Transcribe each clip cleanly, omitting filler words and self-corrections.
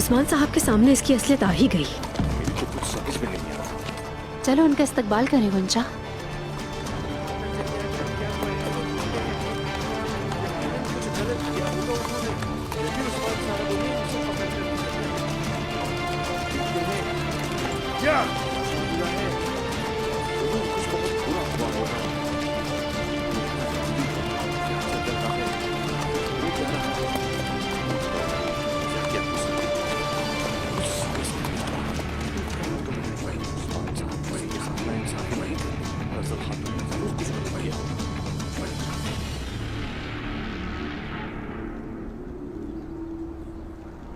उस्मान साहब के सामने इसकी असलियत आ ही गई। मेरी तो कुछ समझ में नहीं आ रहा। चलो उनका इस्तकबाल करें गुंजा। क्या कुछ बहुत बुरा हुआ होगा।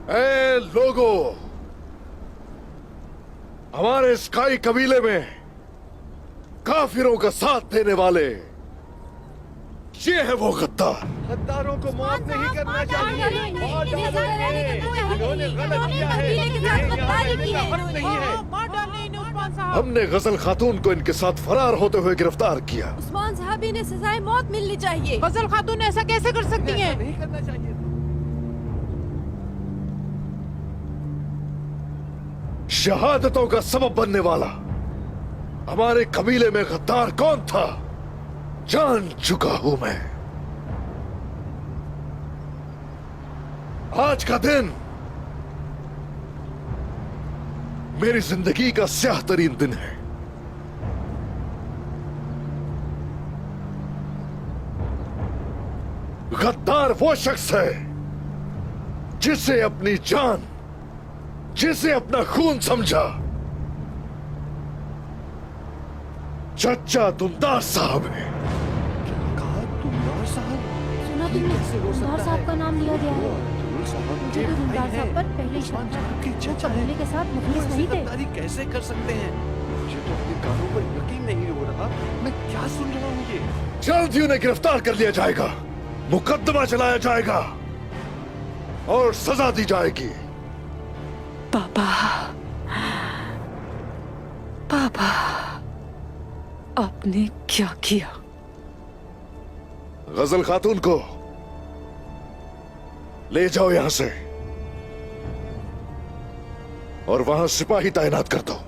ए लोगों, हमारे स्काई कबीले में काफिरों का साथ देने वाले ये है वो गद्दार। गद्दारों को माफ नहीं करना चाहिए। इन्होंने गलत किया है। हमने गजल खातून को इनके साथ फरार होते हुए गिरफ्तार किया। उस्मान साहब इन्हें सजाए मौत मिलनी चाहिए। गजल खातून ऐसा कैसे कर सकती हैं? नहीं करना चाहिए। शहादतों का सबब बनने वाला हमारे कबीले में गद्दार कौन था जान चुका हूं मैं। आज का दिन मेरी जिंदगी का स्याह तरीन दिन है। गद्दार वो शख्स है जिसे अपनी जान, जिसे अपना खून समझा। चच्चा दुमदार साहब है। कहा दुमदार साहब? सुना तुमने दुमदार साहब का नाम लिया गया है। मुझे तो दुमदार साहब पर पहले ही शक था। वो कबीले के साथ मुखलिस नहीं थे। गद्दारी कैसे कर सकते हैं? मुझे तो अपने कानों पर यकीन नहीं हो रहा। मैं क्या सुन रहा हूँ ये? जल्द ही उन्हें गिरफ्तार कर लिया जाएगा, मुकदमा चलाया जाएगा और सजा दी जाएगी। पापा, पापा, आपने क्या किया? गजल खातून को ले जाओ यहां से और वहां सिपाही तैनात कर दो।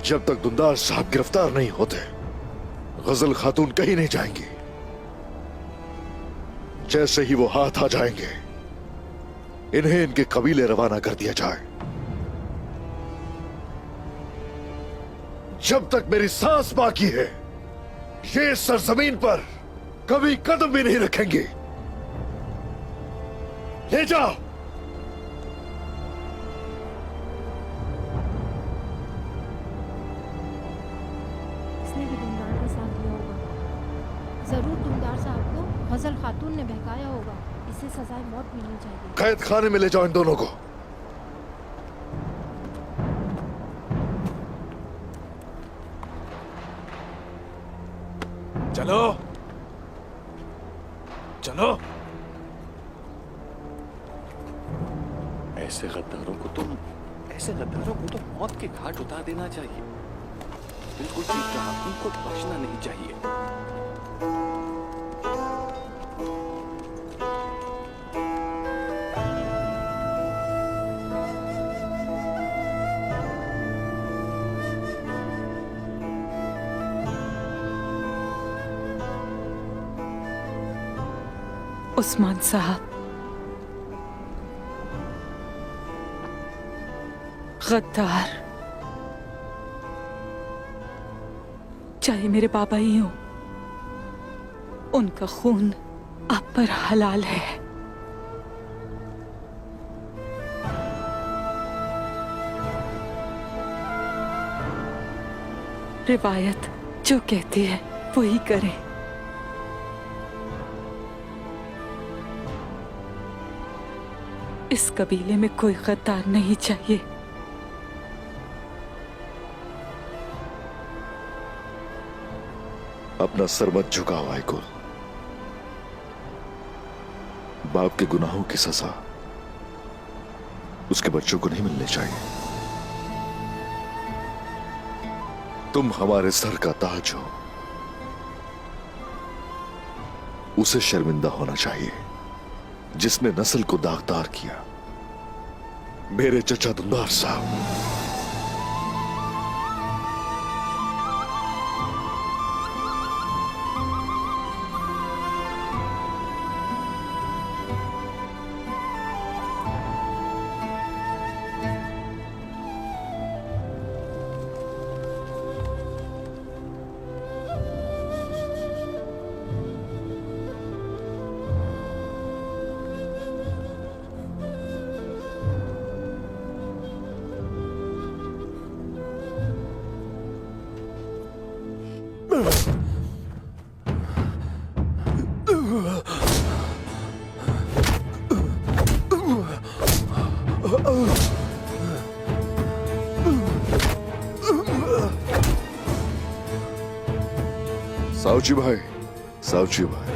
जब तक दुमदार साहब गिरफ्तार नहीं होते गजल खातून कहीं नहीं जाएंगी। जैसे ही वो हाथ आ जाएंगे इन्हें इनके कबीले रवाना कर दिया जाए। जब तक मेरी सांस बाकी है ये सरजमीन पर कभी कदम भी नहीं रखेंगे। ले जाओ। इसने भी दुमदार का साथ दिया होगा। जरूर दुमदार साहब को गजल खातून ने बहकाया होगा। इसे सजाए मौत मिलनी चाहिए। कैद खाने में ले जाओ इन दोनों को। चलो चलो। ऐसे गद्दारों को तो मौत के घाट उतार देना चाहिए। बिल्कुल ठीक कहा, उनको बख्शना नहीं चाहिए। उस्मान साहब, गद्दार, चाहे मेरे बाबा ही हो, उनका खून आप पर हलाल है। रिवायत जो कहती है वो ही करें। इस कबीले में कोई गद्दार नहीं चाहिए। अपना सर मत झुकाओ आइकुल। बाप के गुनाहों की सजा उसके बच्चों को नहीं मिलनी चाहिए। तुम हमारे सर का ताज हो। उसे शर्मिंदा होना चाहिए जिसने नस्ल को दागदार किया। मेरे चचा दुंदार साहब। सावजी भाई, सावजी भाई,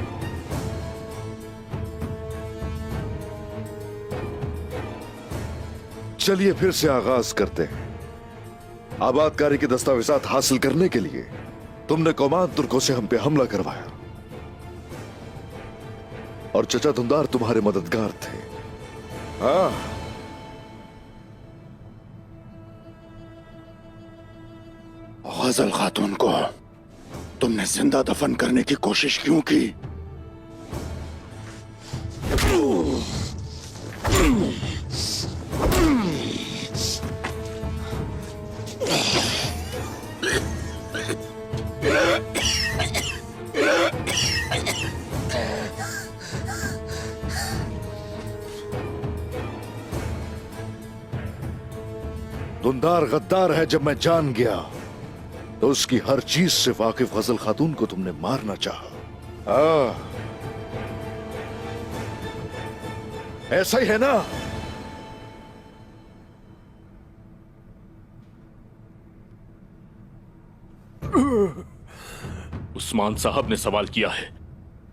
चलिए फिर से आगाज करते हैं। आबादकारी के दस्तावेजात हासिल करने के लिए तुमने कौमान तुर्कों से हम पे हमला करवाया और चचा दुंदार तुम्हारे मददगार थे। हाँ, गजल खातून को तुमने जिंदा दफन करने की कोशिश क्यों की? दुंदार गद्दार है जब मैं जान गया तो उसकी हर चीज से वाकिफ गजल खातून को तुमने मारना चाहा। ऐसा ही है ना? उस्मान साहब ने सवाल किया है,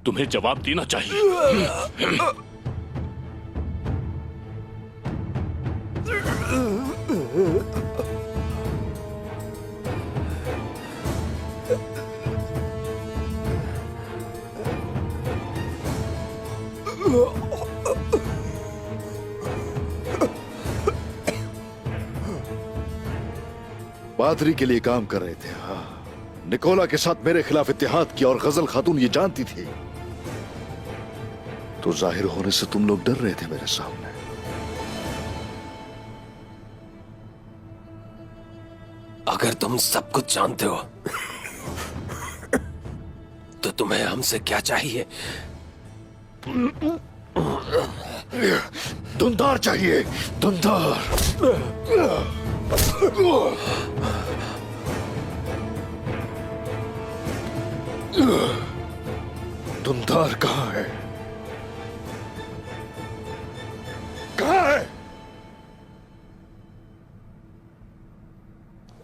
तुम्हें जवाब देना चाहिए। बादरी के लिए काम कर रहे थे। हाँ, निकोला के साथ मेरे खिलाफ इत्तेहाद किया और गजल खातून ये जानती थी तो जाहिर होने से तुम लोग डर रहे थे मेरे सामने। अगर तुम सब कुछ जानते हो तो तुम्हें हमसे क्या चाहिए? दुंदार चाहिए, दुंदार। दुंदार कहाँ है? कहाँ है?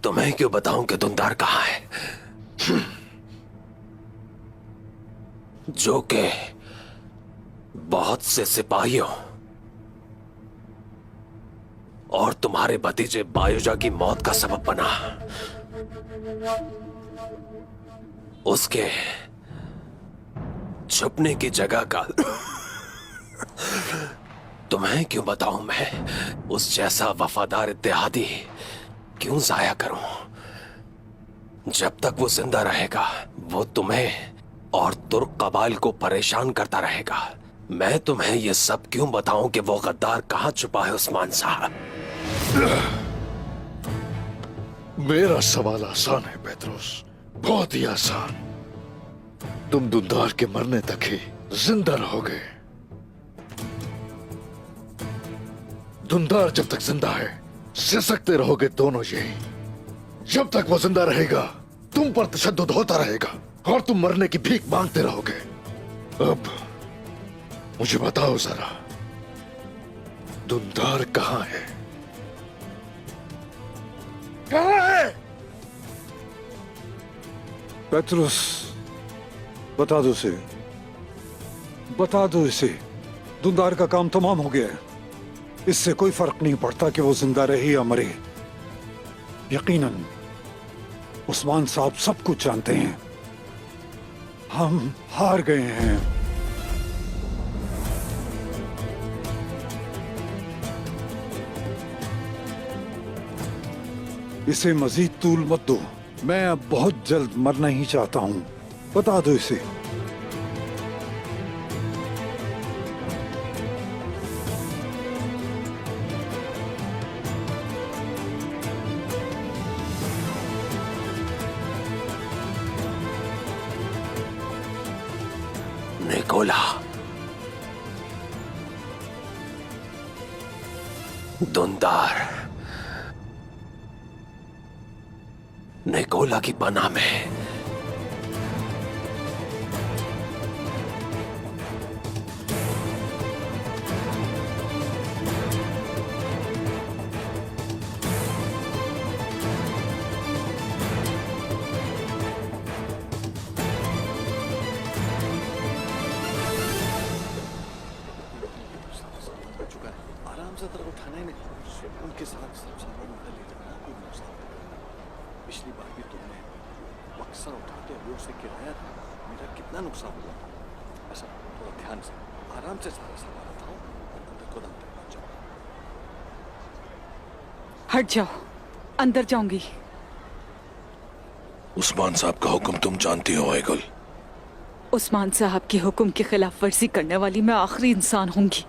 तुम्हें क्यों बताऊं कि दुंदार कहाँ है? जो के बहुत से सिपाहियों और तुम्हारे भतीजे बायुजा की मौत का सबब बना। उसके छुपने की जगह का तुम्हें क्यों बताऊं मैं? उस जैसा वफादार इत्तेहादी क्यों जाया करूं? जब तक वो जिंदा रहेगा वो तुम्हें और तुर्क कबाइल को परेशान करता रहेगा। मैं तुम्हें ये सब क्यों बताऊं कि वो गद्दार कहां छुपा है उस्मान साहब? मेरा सवाल आसान है पेत्रोस, बहुत ही आसान। तुम दुंदार के मरने तक ही जिंदा रहोगे। दुंदार जब तक जिंदा है सिसकते रहोगे दोनों यही। जब तक वो जिंदा रहेगा तुम पर तशद्दुद होता रहेगा और तुम मरने की भीख मांगते रहोगे। अब मुझे बताओ जरा, दुंदार कहाँ है? कहाँ है? पेट्रोस, बता दो इसे, बता दो इसे। दुंदार का काम तमाम हो गया है। इससे कोई फर्क नहीं पड़ता कि वो जिंदा रहे या मरे। यकीनन उस्मान साहब सब कुछ जानते हैं। हम हार गए हैं। इसे मजीद तूल मत दो। मैं अब बहुत जल्द मरना ही चाहता हूँ। बता दो इसे। निकोला, दुंदार निकोला की पनाह में। हो चुका है, आराम से तरफ उठाना ही नहीं। उनके साथ सब सामान उठा ले जाना, कोई नुकसान नहीं। पिछली बार भी तुमने बक्सा उठाते हुए उसे गिराया था, मेरा कितना नुकसान हुआ था। ऐसा थोड़ा ध्यान से, आराम से सारा सामान उठाओ, अंदर को दाम तक पहुंच जाओ। हट जाओ, अंदर जाऊंगी। उस्मान साहब का हुक्म तुम जानती हो ऐगुल। उस्मान साहब के हुक्म की खिलाफ वर्जी करने वाली मैं आखिरी इंसान होंगी।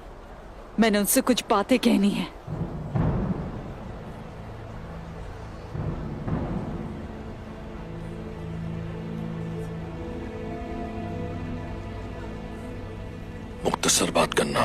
मैंने उनसे कुछ बातें कहनी है। मुख्तसर बात करना।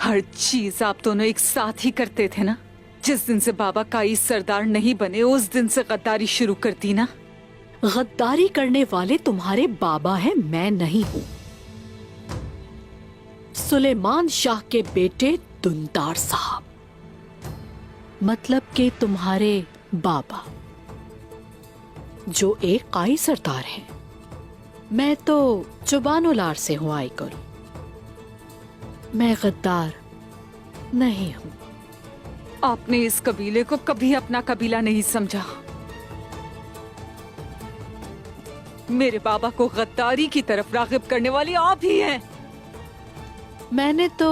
हर चीज आप दोनों एक साथ ही करते थे ना। जिस दिन से बाबा काई सरदार नहीं बने उस दिन से गद्दारी शुरू कर दी ना। गद्दारी करने वाले तुम्हारे बाबा हैं, मैं नहीं हूँ। सुलेमान शाह के बेटे दुंदार साहब, मतलब के तुम्हारे बाबा, जो एक काई सरदार हैं। मैं तो जुबानुलार से हूँ आइकुल। मैं गद्दार नहीं हूँ। आपने इस कबीले को कभी अपना कबीला नहीं समझा। मेरे बाबा को गद्दारी की तरफ रागिब करने वाली आप ही हैं। मैंने तो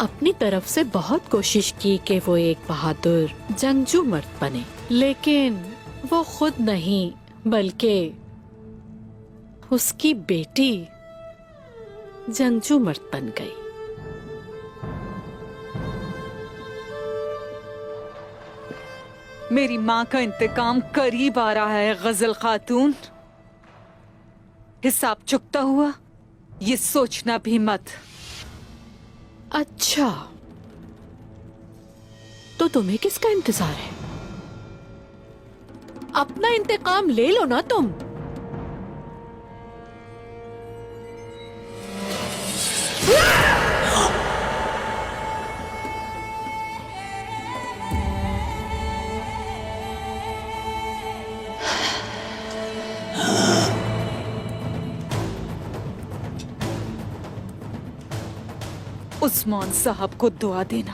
अपनी तरफ से बहुत कोशिश की कि वो एक बहादुर जंगजू मर्द बने, लेकिन वो खुद नहीं बल्कि उसकी बेटी जंगजू मर्द बन गई। मेरी माँ का इंतकाम करीब आ रहा है गजल खातून। हिसाब चुकता हुआ ये सोचना भी मत। अच्छा, तो तुम्हें किसका इंतजार है? अपना इंतकाम ले लो ना तुम। उस्मान साहब को दुआ देना।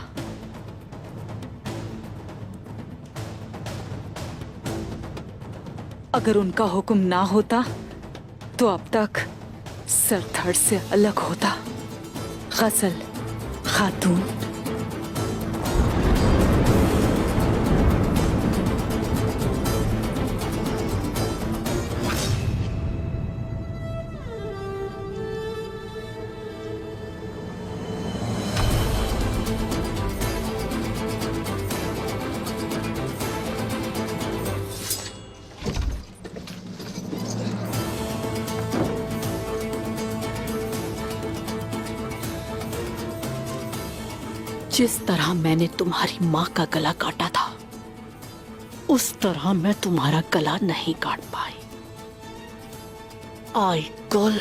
अगर उनका हुक्म ना होता तो अब तक सरथड़ से अलग होता। गजल खातून। जिस तरह मैंने तुम्हारी माँ का गला काटा था, उस तरह मैं तुम्हारा गला नहीं काट पाई। आइकुल,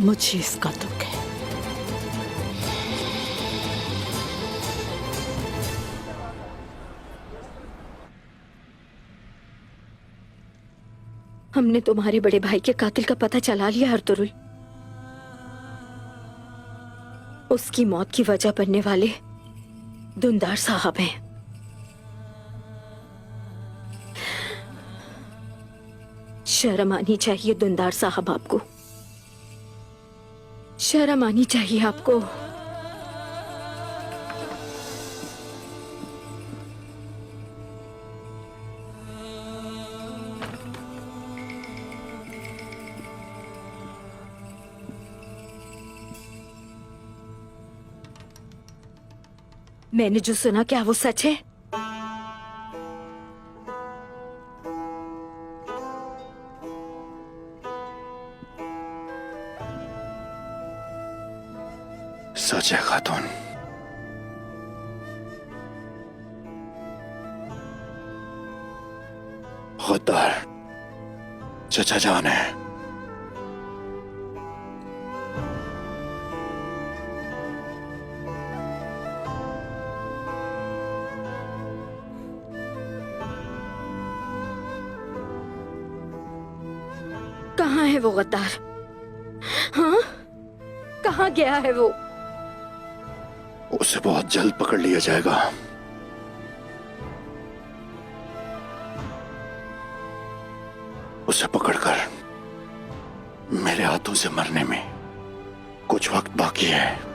मुझे इसका दुख है। हमने तुम्हारे बड़े भाई के कातिल का पता चला लिया अर्तुरुल। उसकी मौत की वजह बनने वाले दुंदार साहब हैं। शर्म आनी चाहिए दुंदार साहब आपको, शर्म आनी चाहिए आपको। मैंने जो सुना क्या वो सच है? सच है खातून। गद्दार चचा जान है। कहाँ है वो गद्दार? हाँ, कहाँ गया है वो? उसे बहुत जल्द पकड़ लिया जाएगा। उसे पकड़कर मेरे हाथों से मरने में कुछ वक्त बाकी है।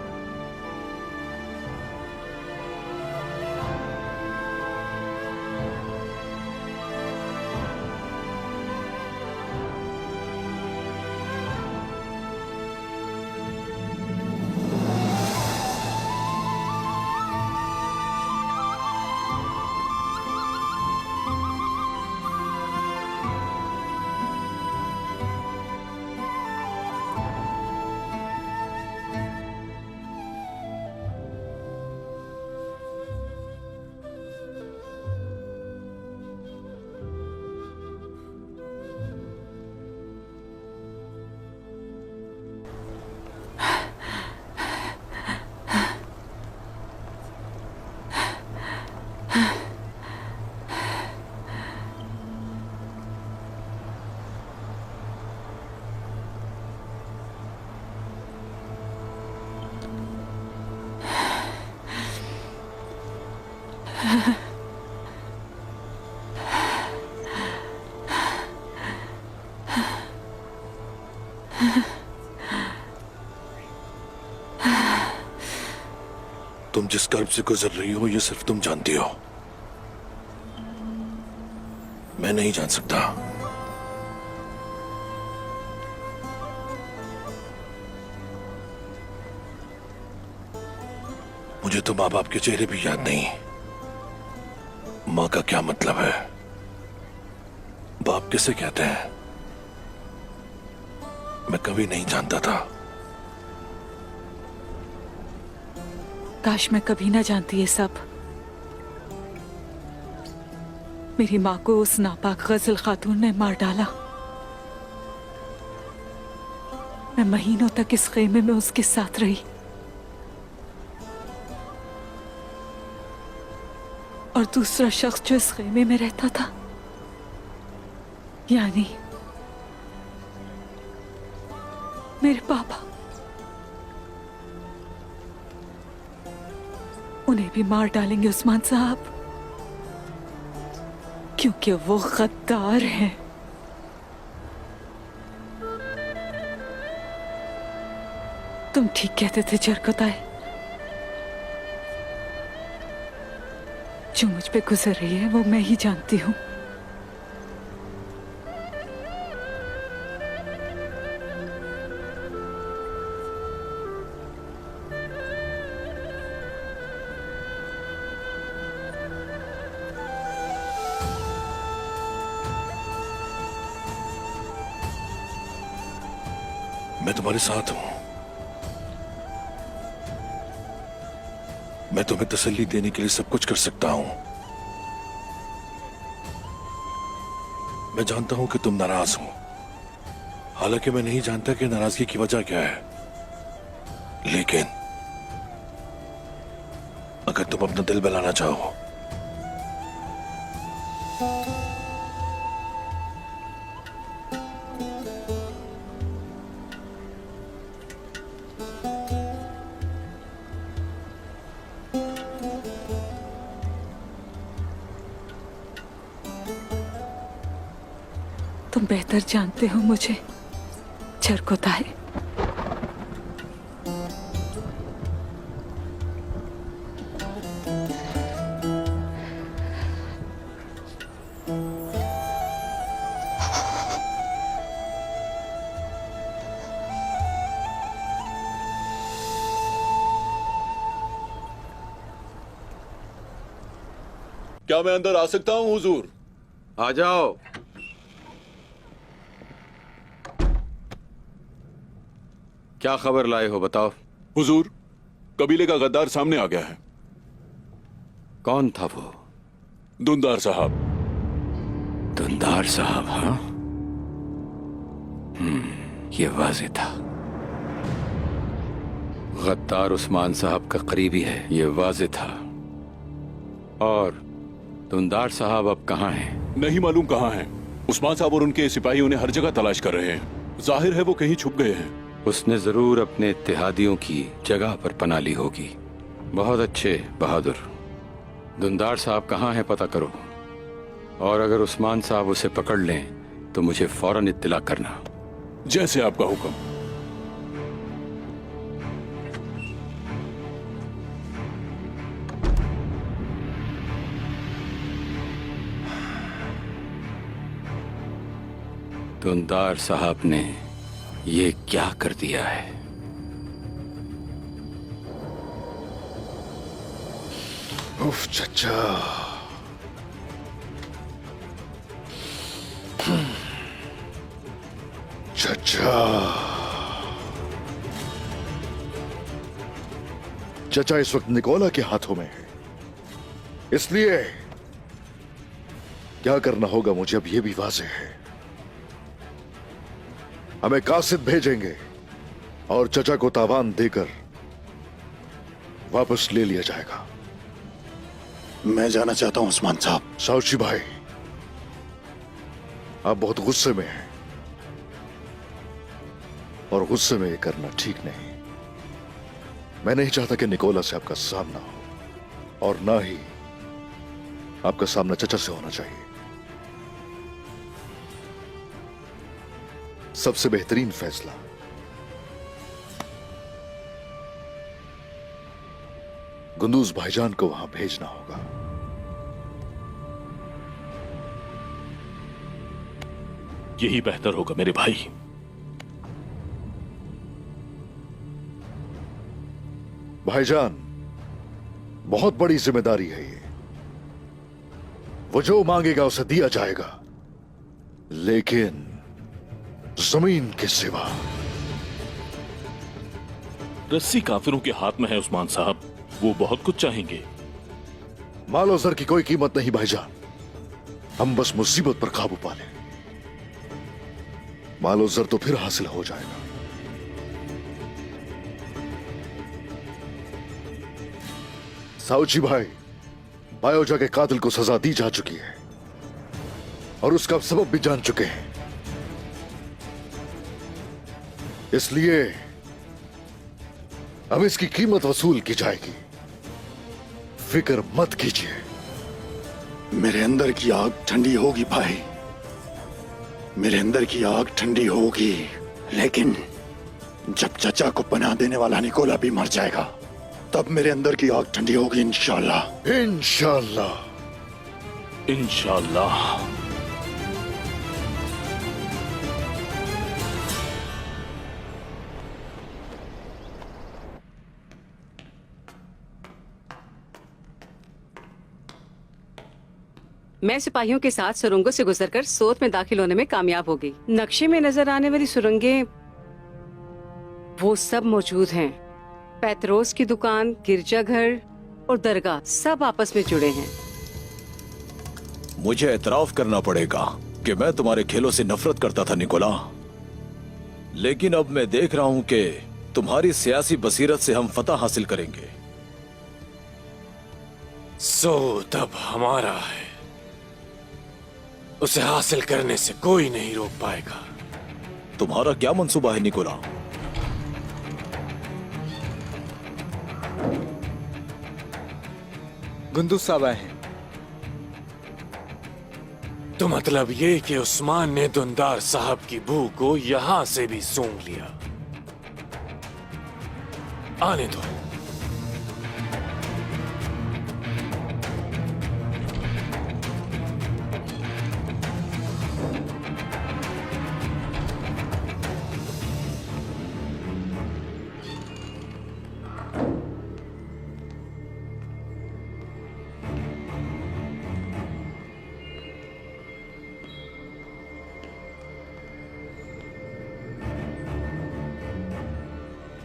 तुम जिस कर्ब से गुजर रही हो ये सिर्फ तुम जानती हो, मैं नहीं जान सकता। मुझे तो माँ बाप के चेहरे भी याद नहीं। माँ का क्या मतलब है? बाप किसे कहते हैं? मैं कभी नहीं जानता था। काश मैं कभी ना जानती ये सब। मेरी माँ को उस नापाक गजल खातून ने मार डाला। मैं महीनों तक इस खेमे में उसके साथ रही और दूसरा शख्स जो इस खेमे में रहता था, यानी मेरे पापा, उन्हें भी मार डालेंगे उस्मान साहब, क्योंकि वो गद्दार हैं। तुम ठीक कहते थे जरकताए। जो मुझ पे गुजर रही है वो मैं ही जानती हूँ। मैं तुम्हारे साथ हूं। मैं तुम्हें तसल्ली देने के लिए सब कुछ कर सकता हूं। मैं जानता हूं कि तुम नाराज हो, हालांकि मैं नहीं जानता कि नाराजगी की वजह क्या है। लेकिन अगर तुम अपना दिल बहलाना चाहो तुम बेहतर जानते हो मुझे चरकोताए। क्या मैं अंदर आ सकता हूँ हुजूर? आ जाओ। क्या खबर लाए हो बताओ। हुजूर, कबीले का गद्दार सामने आ गया है। कौन था वो? दुंदार साहब। दुंदार साहब? हाँ, ये वाज़ेह था। गद्दार उस्मान साहब का करीबी है, ये वाज़ेह था। और दुंदार साहब अब कहाँ हैं? नहीं मालूम कहाँ हैं। उस्मान साहब और उनके सिपाही उन्हें हर जगह तलाश कर रहे हैं। जाहिर है वो कहीं छुप गए हैं। उसने जरूर अपने इत्तेहादियों की जगह पर पनाह ली होगी। बहुत अच्छे बहादुर। दुंदार साहब कहाँ हैं पता करो, और अगर उस्मान साहब उसे पकड़ लें तो मुझे फौरन इत्तिला करना। जैसे आपका हुक्म। दुंदार साहब ने ये क्या कर दिया है? उफ चचा, चचा इस वक्त निकोला के हाथों में है, इसलिए क्या करना होगा मुझे अब यह भी वाज़ेह है। हमें कासिद भेजेंगे और चचा को तावान देकर वापस ले लिया जाएगा। मैं जाना चाहता हूं उस्मान साहब। साउची भाई, आप बहुत गुस्से में हैं और गुस्से में ये करना ठीक नहीं। मैं नहीं चाहता कि निकोला से आपका सामना हो, और ना ही आपका सामना चचा से होना चाहिए। सबसे बेहतरीन फैसला गुंदूज भाईजान को वहां भेजना होगा। यही बेहतर होगा मेरे भाई। भाईजान, बहुत बड़ी जिम्मेदारी है ये। वो जो मांगेगा उसे दिया जाएगा, लेकिन जमीन के सिवा। रस्सी काफिरों के हाथ में है उस्मान साहब, वो बहुत कुछ चाहेंगे। मालो जर की कोई कीमत नहीं भाईजान, हम बस मुसीबत पर काबू पा लें। मालो जर तो फिर हासिल हो जाएगा। साउची भाई, बायोजा के कातिल को सजा दी जा चुकी है और उसका सबब भी जान चुके हैं। इसलिए अब इसकी कीमत वसूल की जाएगी, फिक्र मत कीजिए। मेरे अंदर की आग ठंडी होगी भाई, मेरे अंदर की आग ठंडी होगी, लेकिन जब चचा को पनाह देने वाला निकोला भी मर जाएगा तब मेरे अंदर की आग ठंडी होगी इंशाल्लाह। इंशाल्लाह। इंशाल्लाह। मैं सिपाहियों के साथ सुरंगों से गुजरकर सोत में दाखिल होने में कामयाब हो गई। नक्शे में नजर आने वाली सुरंगें वो सब मौजूद हैं। पैतरोस की दुकान, गिरजाघर और दरगाह सब आपस में जुड़े हैं। मुझे एतराफ करना पड़ेगा कि मैं तुम्हारे खेलों से नफरत करता था निकोला, लेकिन अब मैं देख रहा हूं कि तुम्हारी सियासी बसीरत से हम फतह हासिल करेंगे। सोत अब हमारा है, उसे हासिल करने से कोई नहीं रोक पाएगा। तुम्हारा क्या मंसूबा है निकोला? गुंदूज साहब आए हैं। तो मतलब ये कि उस्मान ने दुंदार साहब की बू को यहां से भी सूंघ लिया। आने दो।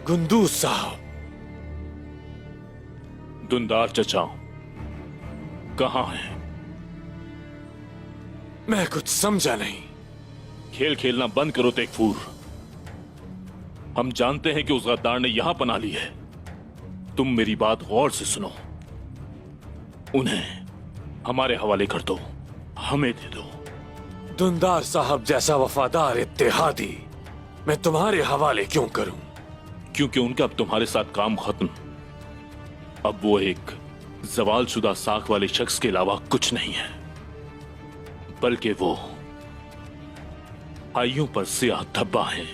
गुंदूज साहब। दुंदार चचा कहाँ है? मैं कुछ समझा नहीं। खेल खेलना बंद करो तेगफूर। हम जानते हैं कि उस गद्दार ने यहां पनाह ली है। तुम मेरी बात गौर से सुनो। उन्हें हमारे हवाले कर दो, हमें दे दो। दुंदार साहब जैसा वफादार इत्तेहादी मैं तुम्हारे हवाले क्यों करूं? क्योंकि उनका अब तुम्हारे साथ काम खत्म। अब वो एक जवालशुदा साख वाले शख्स के अलावा कुछ नहीं है, बल्कि वो आइयों पर सियाह धब्बा है।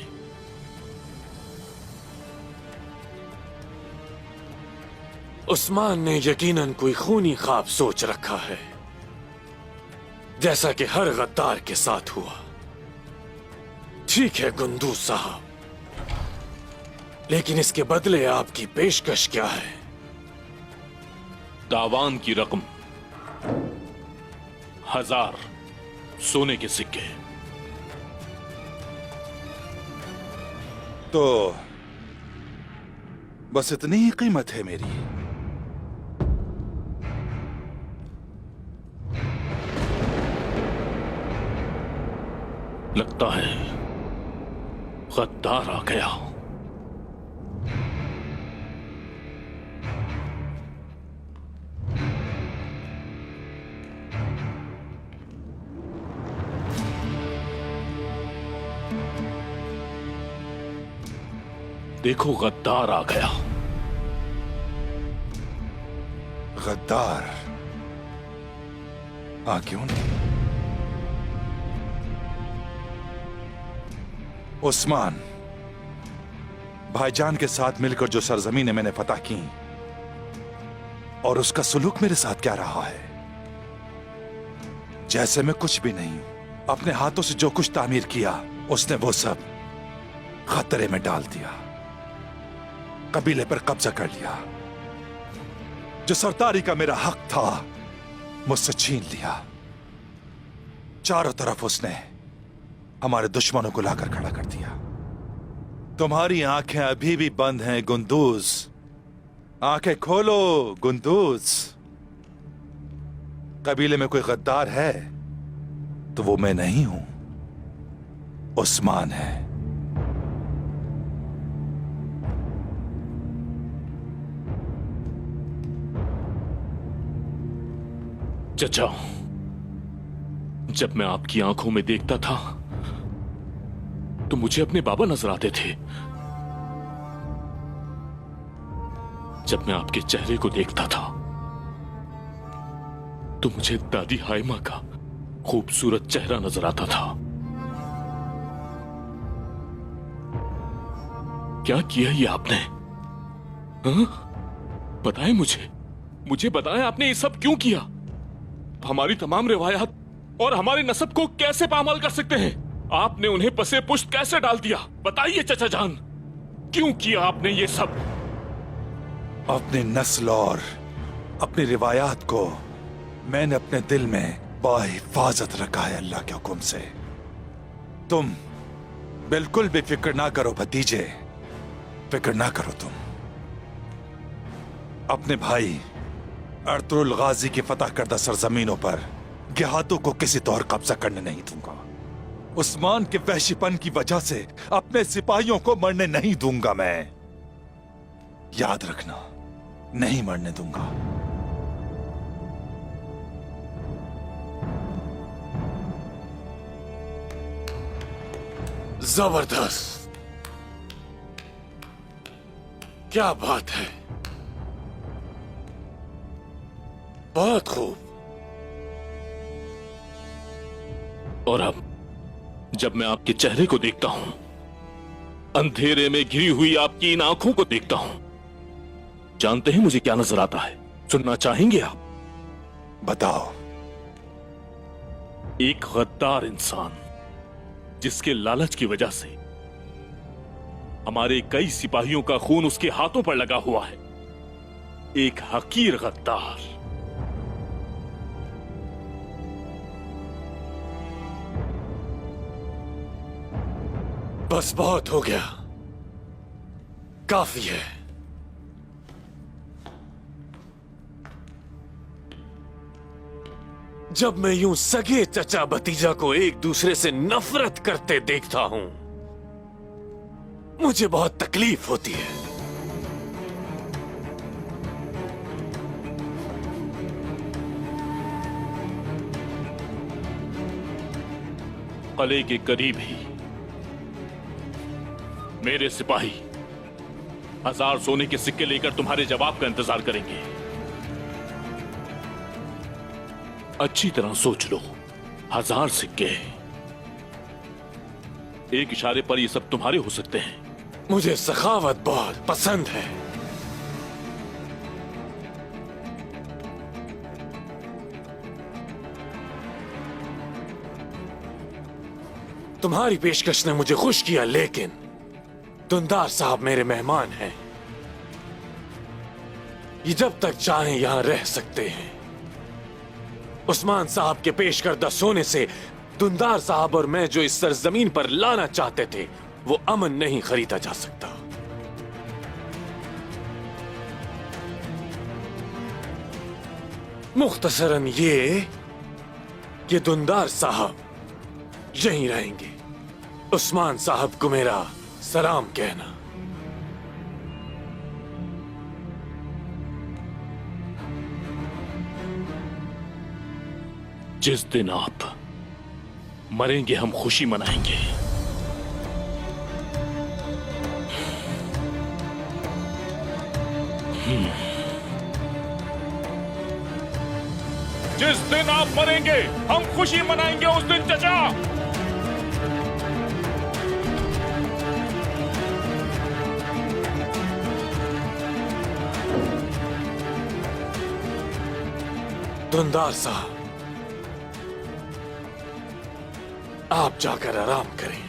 उस्मान ने यकीनन कोई खूनी ख्वाब सोच रखा है, जैसा कि हर गद्दार के साथ हुआ। ठीक है गुंदूज साहब, लेकिन इसके बदले आपकी पेशकश क्या है? तावान की रकम 1000 सोने के सिक्के। तो बस इतनी ही कीमत है मेरी। लगता है गद्दार आ गया। देखो गद्दार आ गया। गद्दार क्यों नहीं? उस्मान भाईजान के साथ मिलकर जो सरजमीनें मैंने फतह की और उसका सुलूक मेरे साथ क्या रहा है, जैसे मैं कुछ भी नहीं, अपने हाथों से जो कुछ तामीर किया उसने वो सब खतरे में डाल दिया। कबीले पर कब्जा कर लिया। जो सरदारी का मेरा हक था मुझसे छीन लिया। चारों तरफ उसने हमारे दुश्मनों को लाकर खड़ा कर दिया। तुम्हारी आंखें अभी भी बंद हैं गुंदूज। आंखें खोलो गुंदूज। कबीले में कोई गद्दार है तो वो मैं नहीं हूं, उस्मान है। चचा, जब मैं आपकी आंखों में देखता था तो मुझे अपने बाबा नजर आते थे। जब मैं आपके चेहरे को देखता था तो मुझे दादी हाइमा का खूबसूरत चेहरा नजर आता था। क्या किया ये आपने? हाँ? बताएं मुझे बताएं आपने ये सब क्यों किया? हमारी तमाम रिवायात और हमारे नस्ब को कैसे पामाल कर सकते हैं? आपने उन्हें पसे पुश्त कैसे डाल दिया? बताइए चचा जान, क्यों किया आपने ये सब? अपनी नस्ल और अपनी रिवायात को मैंने अपने दिल में बाहिफाजत रखा है अल्लाह के हुक्म से। तुम बिल्कुल भी फिक्र ना करो भतीजे, फिक्र ना करो। तुम अपने भाई अर्तुल गाजी की फतह करदा सरजमीनों पर गिहातों को किसी तौर कब्जा करने नहीं दूंगा। उस्मान के वहशीपन की वजह से अपने सिपाहियों को मरने नहीं दूंगा। मैं, याद रखना, नहीं मरने दूंगा। जबरदस्त, क्या बात है, बहुत खूब। और अब जब मैं आपके चेहरे को देखता हूं, अंधेरे में घिरी हुई आपकी इन आंखों को देखता हूं, जानते हैं मुझे क्या नजर आता है? सुनना चाहेंगे आप? बताओ। एक गद्दार इंसान जिसके लालच की वजह से हमारे कई सिपाहियों का खून उसके हाथों पर लगा हुआ है। एक हकीर गद्दार। बस बहुत हो गया, काफी है। जब मैं यूं सगे चचा भतीजा को एक दूसरे से नफरत करते देखता हूं, मुझे बहुत तकलीफ होती है। कले के करीब ही मेरे सिपाही 1000 सोने के सिक्के लेकर तुम्हारे जवाब का इंतजार करेंगे। अच्छी तरह सोच लो, 1000 सिक्के एक इशारे पर ये सब तुम्हारे हो सकते हैं। मुझे सखावत बहुत पसंद है। तुम्हारी पेशकश ने मुझे खुश किया, लेकिन दुंदार साहब मेरे मेहमान हैं। ये जब तक चाहें यहां रह सकते हैं। उस्मान साहब के पेश करदा सोने से दुंदार साहब और मैं जो इस सरजमीन पर लाना चाहते थे, वो अमन नहीं खरीदा जा सकता। मुख्तसरन ये कि दुंदार साहब यहीं रहेंगे। उस्मान साहब को मेरा सलाम कहना। जिस दिन आप मरेंगे हम खुशी मनाएंगे। जिस दिन आप मरेंगे हम खुशी मनाएंगे उस दिन चचा। दुंदार साहब, आप जाकर आराम करें।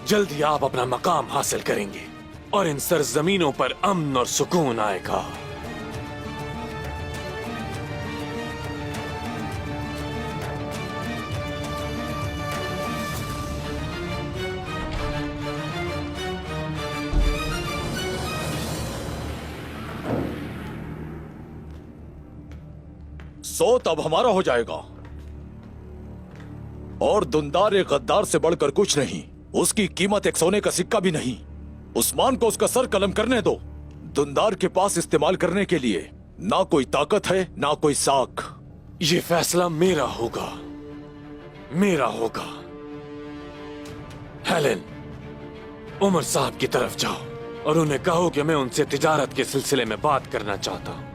जल्दी आप अपना मकाम हासिल करेंगे और इन सरजमीनों पर अमन और सुकून आएगा। सोत अब हमारा हो जाएगा और दुंदार एक गद्दार से बढ़कर कुछ नहीं। उसकी कीमत एक सोने का सिक्का भी नहीं। उस्मान को उसका सर कलम करने दो। दुंदार के पास इस्तेमाल करने के लिए ना कोई ताकत है ना कोई साख। ये फैसला मेरा होगा, मेरा होगा। हेलेन, उमर साहब की तरफ जाओ और उन्हें कहो कि मैं उनसे तिजारत के सिलसिले में बात करना चाहता हूं।